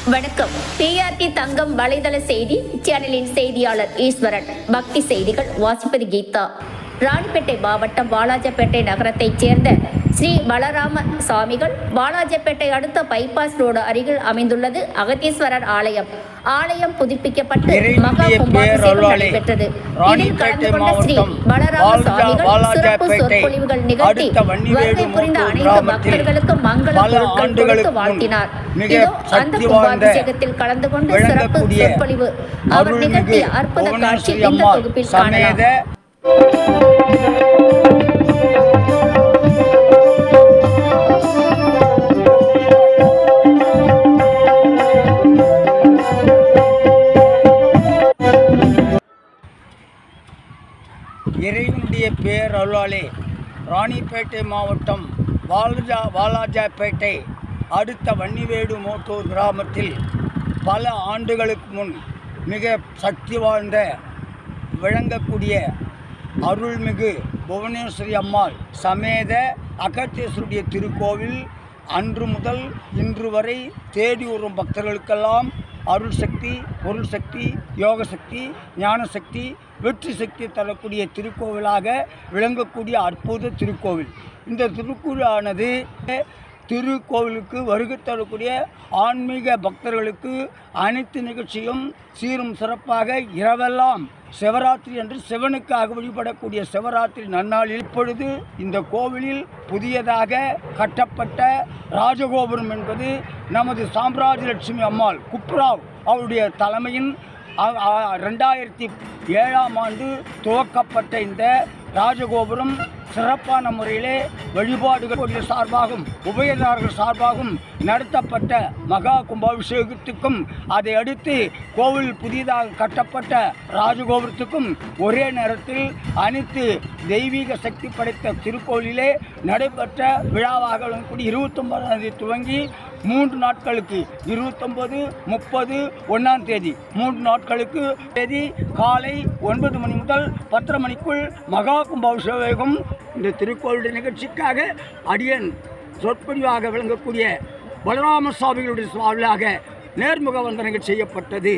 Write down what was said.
வணக்கம். டிஆர்டி தங்கம் வலைதள செய்தி சேனலின் செய்தியாளர் ஈஸ்வரன். பக்தி செய்திகள் வாசிப்பது கீதா. ராணிப்பேட்டை மாவட்டம் வாலாஜப்பேட்டை நகரத்தைச் சேர்ந்த ஸ்ரீ பலராம சுவாமிகள் வாலாஜப்பேட்டை அடுத்த பைபாஸ் ரோடு அருகில் அமைந்துள்ளது அகத்தீஸ்வரர் ஆலயம். ஆலயம் புதுப்பிக்கப்பட்டு மகா கும்பாபிஷேகம் நடைபெற்றது. இதில் கலந்து கொண்ட ஸ்ரீ பலராம சுவாமிகள் சிறப்பு சொற்பொழிவுகள் நிகழ்த்தி வருகை புரிந்த அனைத்து பக்தர்களுக்கும் மங்கள பொருட்கள் கொடுத்து வாழ்த்தினார். இதோ அந்த கும்பாபிஷேகத்தில் கலந்து கொண்டு சிறப்பு சொற்பொழிவு அவர் நிகழ்த்திய அற்புத காட்சி இந்த தொகுப்பில் காணலாம். இறைவனுடைய பேரருளாலே ராணிப்பேட்டை மாவட்டம் வாலாஜப்பேட்டை அடுத்த வன்னிவேடு மோட்டூர் கிராமத்தில் பல ஆண்டுகளுக்கு முன் மிக சக்தி வாழ்ந்த விளங்கக்கூடிய அருள்மிகு புவனேஸ்வரி அம்மாள் சமேத அகத்தீஸ்வருடைய திருக்கோவில் அன்று முதல் இன்று வரை தேடி வரும் பக்தர்களுக்கெல்லாம் அருள் சக்தி, பொருள் சக்தி, யோக சக்தி, ஞான சக்தி, வெற்றி சக்தி தரக்கூடிய திருக்கோவிலாக விளங்கக்கூடிய அற்புத திருக்கோவில். இந்த திருக்கோவிலானது திருக்கோவிலுக்கு வருகை தரக்கூடிய ஆன்மீக பக்தர்களுக்கு அனைத்து நிகழ்ச்சியும் சீரும் சிறப்பாக இரவெல்லாம் சிவராத்திரி என்று சிவனுக்காக வழிபடக்கூடிய சிவராத்திரி நன்னாளில் இப்பொழுது இந்த கோவிலில் புதியதாக கட்டப்பட்ட ராஜகோபுரம் என்பது நமது சாம்ராஜ்யலட்சுமி அம்மாள் குப்ராவ் அவருடைய தலைமையின் 2007 துவக்கப்பட்ட இந்த ராஜகோபுரம் சிறப்பான முறையிலே வழிபாடுகள் சார்பாகவும் உபயதாரர்கள் சார்பாகவும் நடத்தப்பட்ட மகா கும்பாபிஷேகத்துக்கும் அதை அடுத்து கோவில் புதிதாக கட்டப்பட்ட ராஜகோபுரத்துக்கும் ஒரே நேரத்தில் அனைத்து தெய்வீக சக்தி படைத்த திருக்கோவிலே நடைபெற்ற விழாவாக 29 துவங்கி 3 நாட்களுக்கு 29, 30, 1ஆம் தேதி 3 நாட்களுக்கு தேதி காலை 9 மணி முதல் 10:30 மணிக்குள் மகா கும்பாபிஷேகம் இந்த திருக்கோவிலுடைய நிகழ்ச்சிக்காக அடியன் சொற்பொழிவாக விளங்கக்கூடிய பலராம சுவாமிகளுடைய சுவாமியாக நேர்முக வந்தனங்கள் செய்யப்பட்டது.